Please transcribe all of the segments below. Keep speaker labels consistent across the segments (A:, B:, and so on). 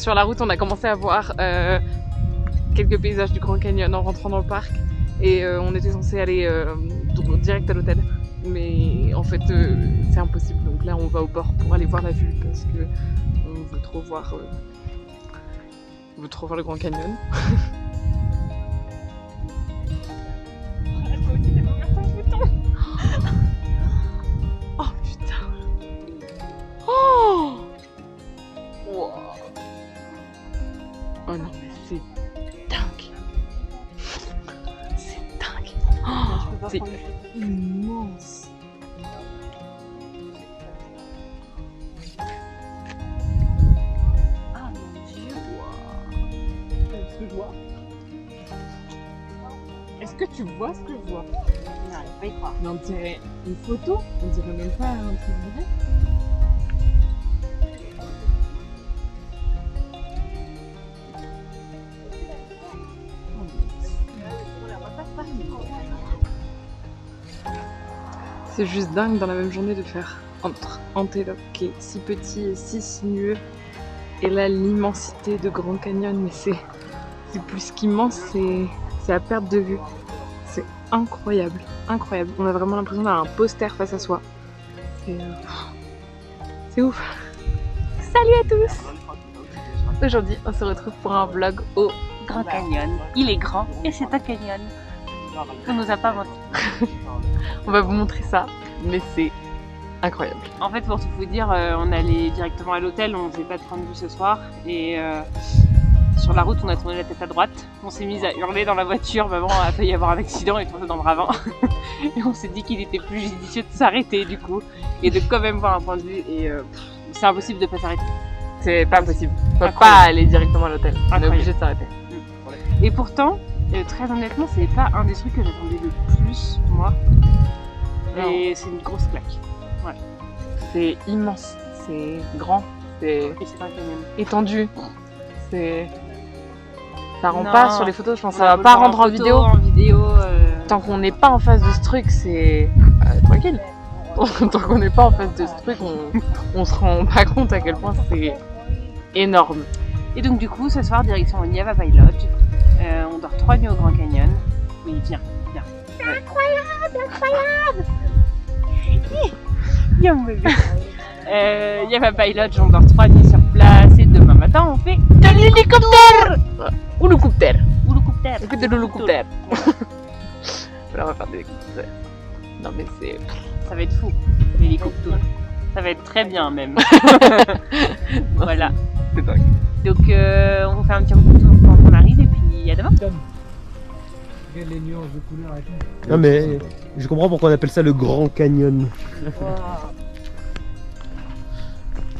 A: sur la route, on a commencé à voir quelques paysages du Grand Canyon en rentrant dans le parc. Et on était censé aller direct à l'hôtel. Mais en fait, c'est impossible. Donc là, on va au bord pour aller voir la vue parce que on veut trop voir le Grand Canyon. Oh putain! Oh! Wow. Oh non, mais c'est dingue! C'est dingue! Oh, c'est immense!
B: Ah mon Dieu!
A: Est-ce que je vois? Est-ce que tu vois ce que je vois?
B: Non, il faut y croire.
A: Mais on dirait une photo, on dirait même pas un truc vrai. C'est juste dingue dans la même journée de faire entre Antelope qui est si petit et si sinueux et là l'immensité de Grand Canyon, mais c'est plus qu'immense, c'est à perte de vue. C'est incroyable, incroyable. On a vraiment l'impression d'avoir un poster face à soi. C'est ouf. Salut à tous. Aujourd'hui, on se retrouve pour un vlog au
B: Grand Canyon. Il est grand et c'est un canyon. On nous a pas menti.
A: On va vous montrer ça, mais c'est incroyable.
B: En fait, pour tout vous dire, on allait directement à l'hôtel, on faisait pas de train de vue ce soir. Et sur la route, on a tourné la tête à droite. On s'est mis à hurler dans la voiture. Maman a failli avoir un accident et tomber dans le ravin. Et on s'est dit qu'il était plus judicieux de s'arrêter du coup et de quand même voir un point de vue. Et c'est impossible de pas s'arrêter.
A: C'est pas possible. On peut pas aller directement à l'hôtel. On est obligé de s'arrêter.
B: Et pourtant, très honnêtement, c'est pas un des trucs que j'attendais le plus, moi. Et c'est une grosse claque. Ouais.
A: C'est immense, c'est grand, c'est
B: Et c'est un canyon.
A: étendu. Ça rend
B: Non,
A: pas sur les photos, je pense. Ça
B: on
A: va
B: peut
A: pas
B: le voir
A: rendre en vidéo.
B: En vidéo
A: Tant qu'on n'est pas en face de ce truc, c'est tranquille. Tant qu'on n'est pas en face de ce truc, on se rend pas compte à quel point c'est énorme.
B: Et donc du coup, ce soir, direction Yavapai Lodge. On dort 3 nuits au Grand Canyon. Oui, viens. Ouais. Incroyable. Viens mon bébé. Yavapai Lodge, on dort 3 nuits sur place et demain matin, on fait de l'hélicoptère.
A: Ou le coupe-terre.
B: L'hélicoptère.
A: Écoute de l'hélicoptère. Voilà, on va faire des hélicoptères. Non mais c'est...
B: Ça va être fou, l'hélicoptère. Ça va être très bien même. Voilà.
A: C'est dingue.
B: Donc on vous fait un petit retour quand on arrive et puis à demain.
C: Regarde les nuances de couleurs et tout.
D: Non mais je comprends pourquoi on appelle ça le Grand Canyon.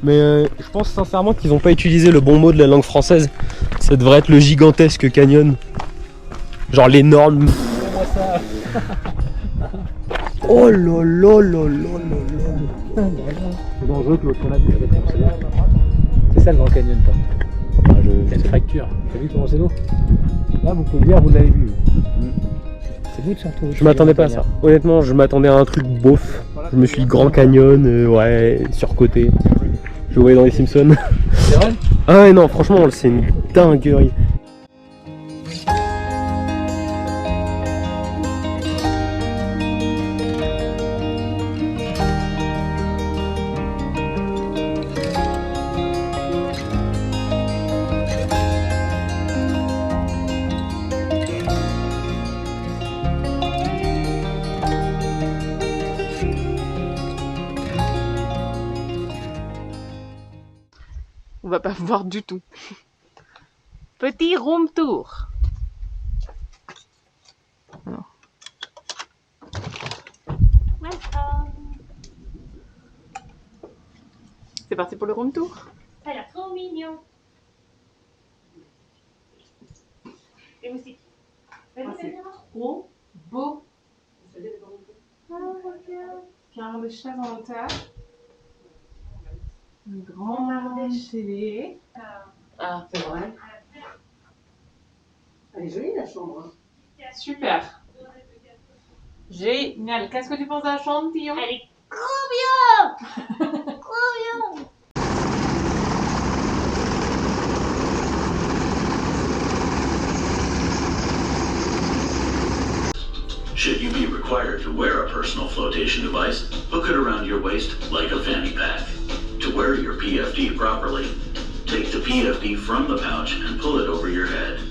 D: Mais je pense sincèrement qu'ils n'ont pas utilisé le bon mot de la langue française. Ça devrait être le gigantesque canyon. Genre l'énorme. Oh là là là là là.
C: C'est dangereux que l'autre l'a vu. C'est ça le Grand Canyon, toi. Il y a une fracture. T'as vu comment c'est beau? Là, vous pouvez dire, vous l'avez vu. C'est beau de se retrouver.
D: Je m'attendais pas à ça. Honnêtement, je m'attendais à un truc beauf. Je me suis dit Grand Canyon, ouais, surcoté. Je le voyais dans les Simpsons.
C: C'est vrai?
D: Ah ouais, non, franchement, c'est une dinguerie.
A: On va pas voir du tout.
B: Petit room tour.
A: Alors.
B: Welcome.
A: C'est parti pour le room tour.
B: Ça a l'air trop mignon. Les moustiques.
A: C'est trop beau. Carré de chaise en hauteur. Une grande télé. Ah, c'est vrai.
E: Elle est jolie la chambre.
A: Super. Génial. Qu'est-ce que tu penses de la chambre, Tillon?
B: Elle est trop bien. Trop bien.
E: Should you be required to wear a personal flotation device, hook it around your waist like a fanny pack. To wear your PFD properly, take the PFD from the pouch and pull it over your head.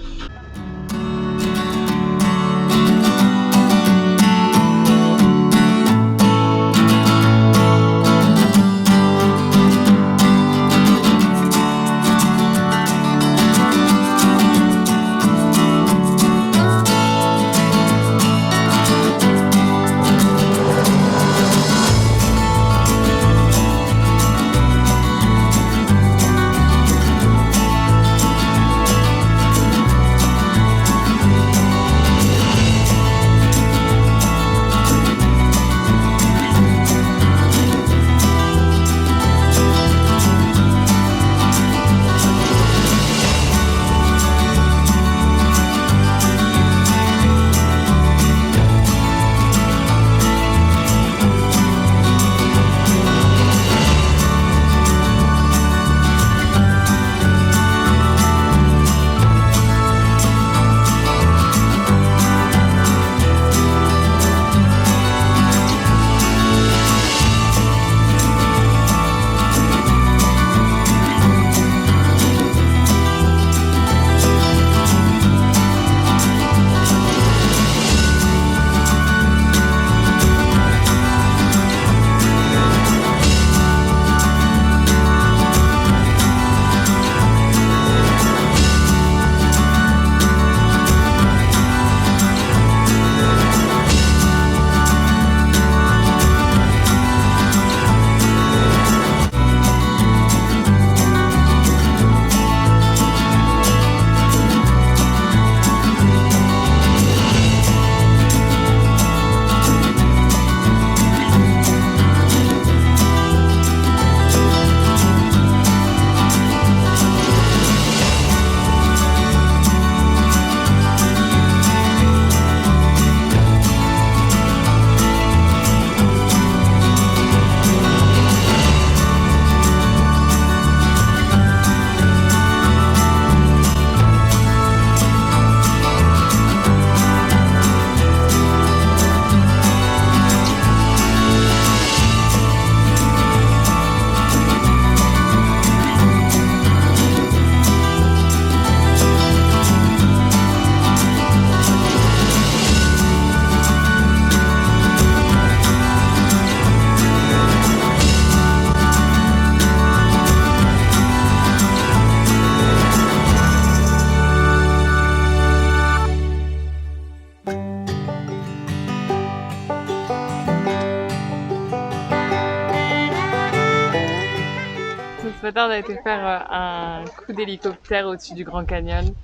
A: Ce matin, on a été faire un coup d'hélicoptère au-dessus du Grand Canyon.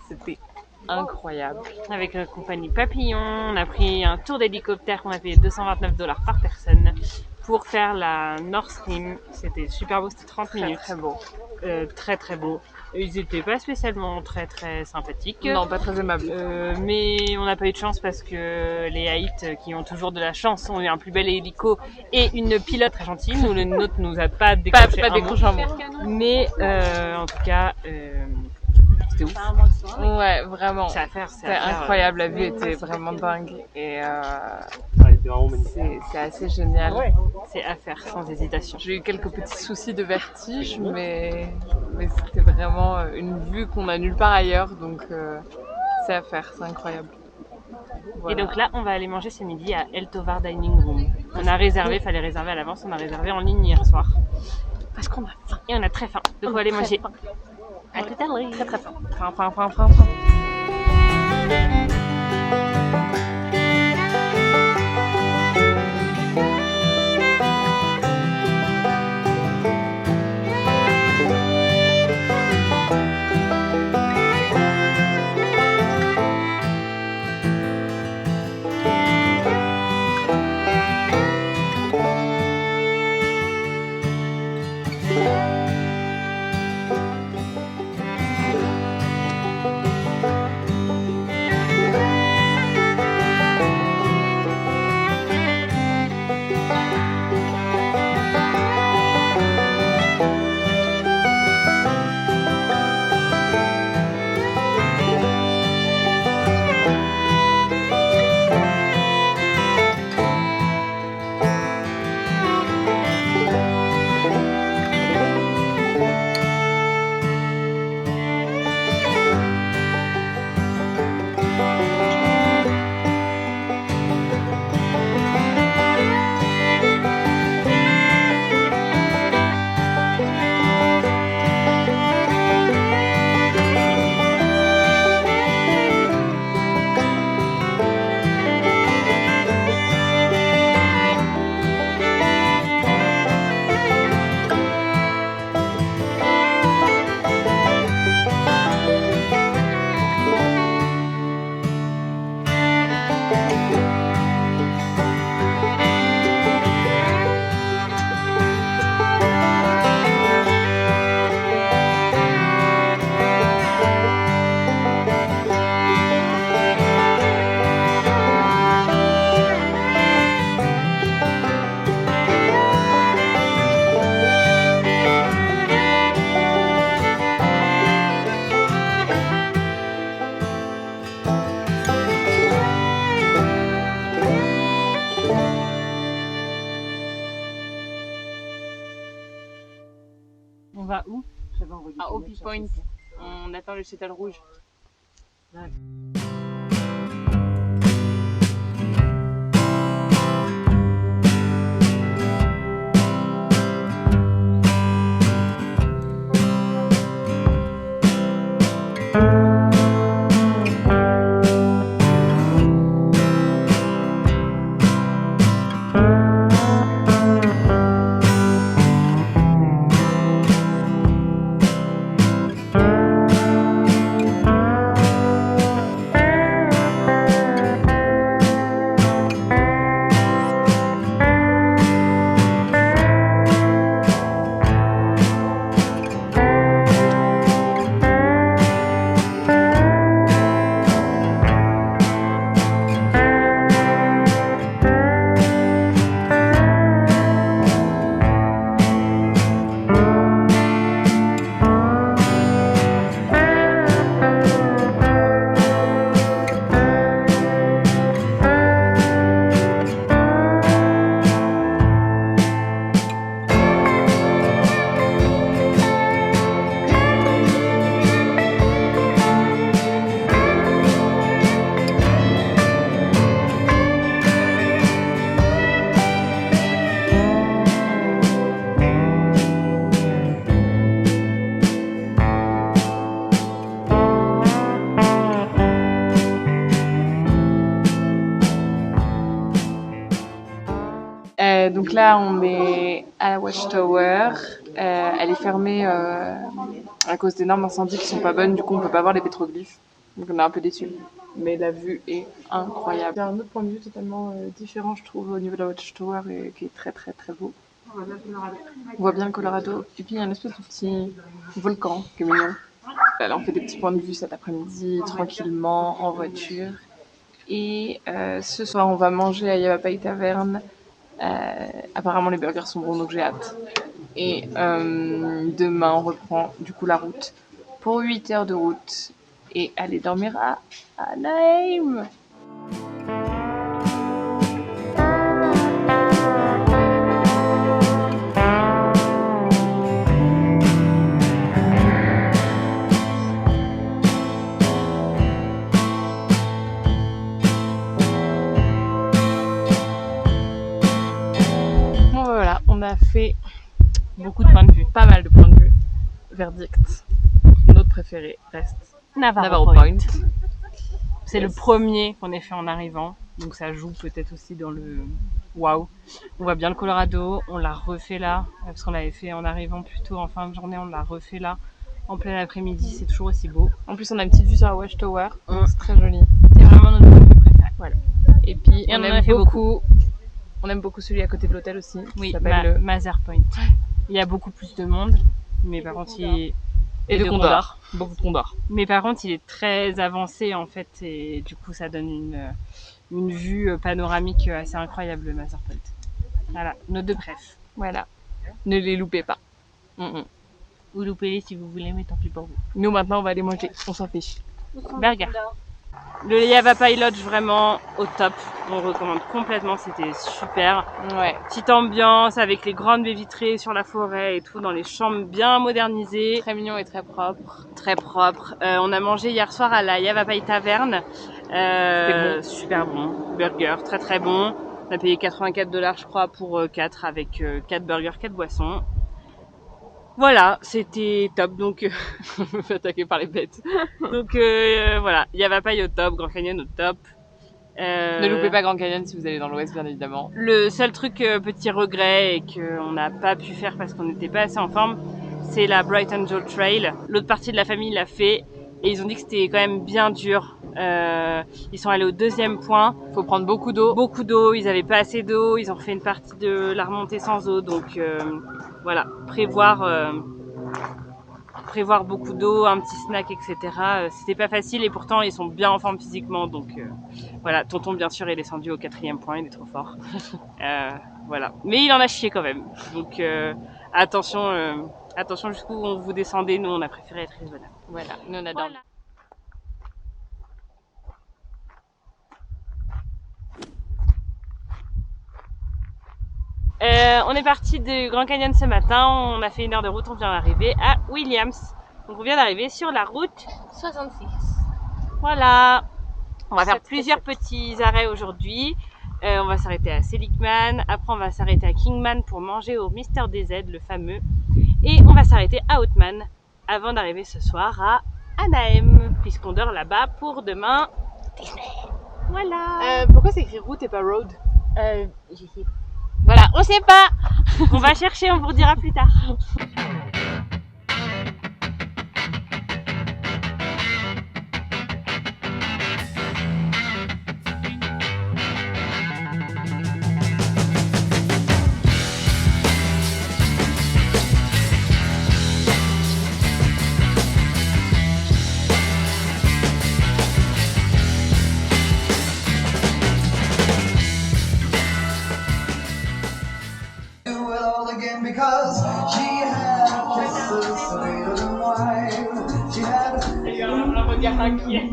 A: C'était incroyable.
B: Avec la compagnie Papillon, on a pris un tour d'hélicoptère qu'on a payé $229 par personne pour faire la North Stream. C'était super beau, c'était 30 minutes.
A: Très beau.
B: Très très beau. Ils étaient pas spécialement très très sympathiques.
A: Non, pas très aimable.
B: Mais on n'a pas eu de chance parce que les Haïts, qui ont toujours de la chance, ont eu un plus bel hélico et une pilote très gentille. Nous, le nôtre nous a pas décroché
A: Pas décroché un mot.
B: Mais en tout cas, c'était ouf.
A: Ouais, vraiment.
B: C'est à faire,
A: C'était incroyable, la vue était vraiment dingue et
C: C'était vraiment magnifique.
A: c'est assez génial.
B: C'est à faire sans hésitation.
A: J'ai eu quelques petits soucis de vertige, mais c'était vraiment une vue qu'on a nulle part ailleurs, donc c'est à faire, c'est incroyable. Voilà.
B: Et donc là, on va aller manger ce midi à El Tovar Dining Room. On a réservé, fallait réserver à l'avance, on a réservé en ligne hier soir.
A: Parce qu'on a faim.
B: Et on a très faim, donc on va aller manger. À tout à l'heure.
A: Très très faim. Faim.
B: à Hopi Point. On attend le shuttle rouge.
A: Donc là, on est à la Watchtower. Elle est fermée à cause d'énormes incendies qui sont pas bonnes. Du coup, on peut pas voir les pétroglyphes. Donc on est un peu déçus. Mais la vue est incroyable. Il y a un autre point de vue totalement différent, je trouve, au niveau de la Watchtower et qui est très très très beau. On voit bien le Colorado. Et puis il y a une espèce de petit volcan qui est mignon. Là, on fait des petits points de vue cet après-midi, tranquillement, en voiture. Et ce soir, on va manger à Yavapai Tavern. Apparemment les burgers sont bons, donc j'ai hâte. Et demain on reprend du coup la route pour 8 heures de route et aller dormir à Anaheim. On a fait
B: Beaucoup de points de vue.
A: pas mal de points de vue. Verdict. Notre préféré reste
B: Navarro Point. C'est le premier qu'on ait fait en arrivant, donc ça joue peut-être aussi dans le waouh. On voit bien le Colorado, on l'a refait là, parce qu'on l'avait fait en arrivant plus tôt en fin de journée, on l'a refait là en plein après-midi, c'est toujours aussi beau.
A: En plus, on a une petite vue sur la Watchtower, c'est très joli.
B: C'est vraiment notre point de vue préféré.
A: Voilà. Et puis,
B: Et
A: on
B: on en
A: aime
B: a fait
A: beaucoup. On aime beaucoup celui à côté de l'hôtel aussi.
B: Oui,
A: qui s'appelle le...
B: Mather Point. Il y a beaucoup plus de monde, mais par contre, il
A: Et de Condor. Beaucoup de Condor.
B: Mais par contre, il est très avancé en fait, et du coup, ça donne une vue panoramique assez incroyable, le Mather Point. Voilà, nos deux préf.
A: Voilà. Ne les loupez pas.
B: Vous loupez-les si vous voulez, mais tant pis pour vous.
A: Nous, maintenant, on va aller manger. On s'en fiche.
B: Burger. Le Yavapai Lodge, vraiment au top. On recommande complètement, c'était super.
A: Ouais.
B: Petite ambiance avec les grandes baies vitrées sur la forêt et tout, dans les chambres bien modernisées.
A: Très mignon et très propre.
B: Très propre. On a mangé hier soir à la Yavapai Tavern.
A: C'était bon.
B: Super bon. Burger, très très bon. On a payé $84 je crois pour 4 avec 4 burgers, 4 boissons. Voilà, c'était top, donc
A: On me fait attaquer par les bêtes.
B: donc voilà, Yavapai au top, Grand Canyon au top.
A: Ne loupez pas Grand Canyon si vous allez dans l'ouest, bien évidemment.
B: Le seul truc, petit regret, et qu'on n'a pas pu faire parce qu'on n'était pas assez en forme, c'est la Bright Angel Trail. L'autre partie de la famille l'a fait, et ils ont dit que c'était quand même bien dur. Ils sont allés au deuxième point.
A: Faut prendre beaucoup d'eau.
B: Beaucoup d'eau, ils avaient pas assez d'eau, ils ont fait une partie de la remontée sans eau, donc voilà, prévoir beaucoup d'eau, un petit snack, etc. C'était pas facile, et pourtant ils sont bien en forme physiquement, donc voilà. Tonton bien sûr est descendu au 4e point, il est trop fort. Voilà, mais il en a chié quand même, donc attention jusqu'où vous descendez. Nous on a préféré être raisonnable.
A: Voilà, nous on adore.
B: Voilà. On est parti du Grand Canyon ce matin, on a fait 1 heure de route, on vient d'arriver à Williams. Donc on vient d'arriver sur la route
F: 66.
B: Voilà. On va faire plusieurs petits arrêts aujourd'hui. On va s'arrêter à Seligman, après on va s'arrêter à Kingman pour manger au Mister DZ, le fameux. Et on va s'arrêter à Othman avant d'arriver ce soir à Anaheim, puisqu'on dort là-bas pour demain Disney. Voilà.
A: Pourquoi c'est écrit route et pas road?
B: Voilà, on sait pas. On va chercher, on vous dira plus tard.
G: Because she had kisses sweeter than wine. She had
B: Un regard inquiet.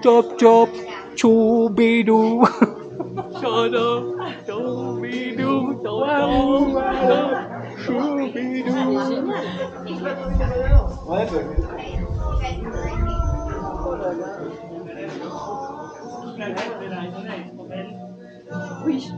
C: Chop chop, choubidou.
B: Shut up, Scooby-Doo, Oui.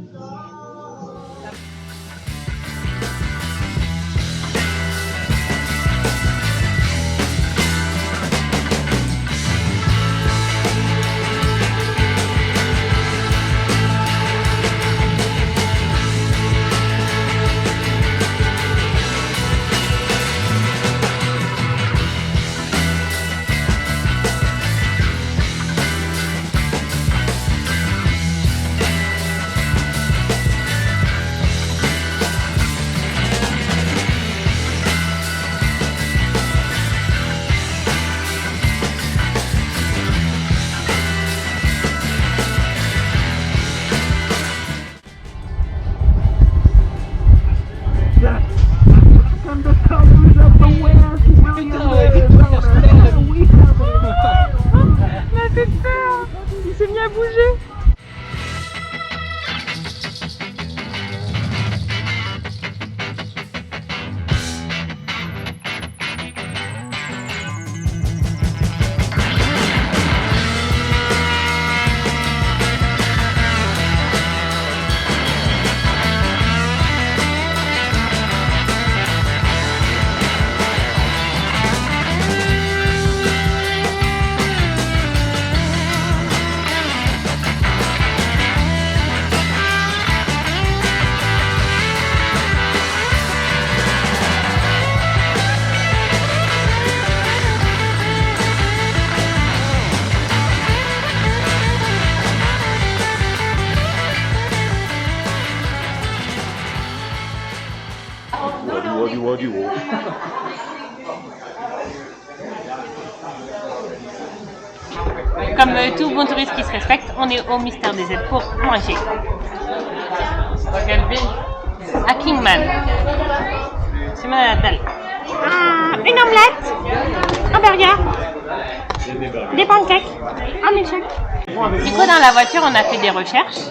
B: Comme tout bon touriste qui se respecte, on est au Mister DZ pour manger. Quelle ville? À Kingman. C'est ma Natal. Une omelette, un burger, des pancakes, un milkshake. Du coup, dans la voiture, on a fait des recherches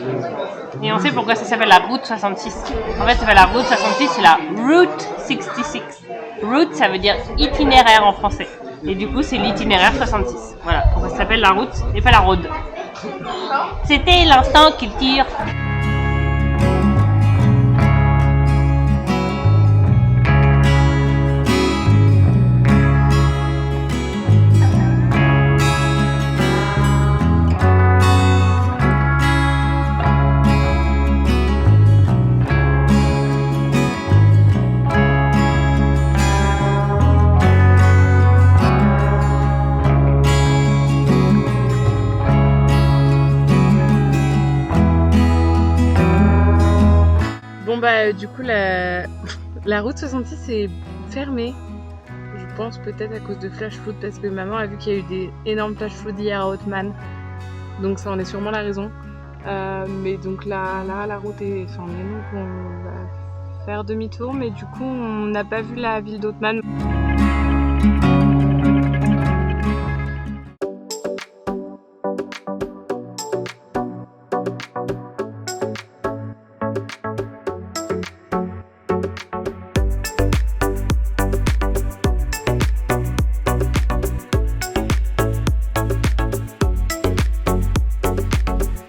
B: et on sait pourquoi ça s'appelle la route 66. En fait, ça s'appelle la route 66, c'est la Route 66. Route, ça veut dire itinéraire en français. Et du coup, c'est l'itinéraire 66. Voilà, pourquoi ça s'appelle la route et pas la road. C'était l'instant culture.
A: Du coup, la route 66 est fermée. Je pense peut-être à cause de flash flood, parce que maman a vu qu'il y a eu des énormes flash flood hier à Othman. Donc ça en est sûrement la raison. Mais donc là la route est fermée, donc on va faire demi-tour, mais du coup on n'a pas vu la ville d'Othman.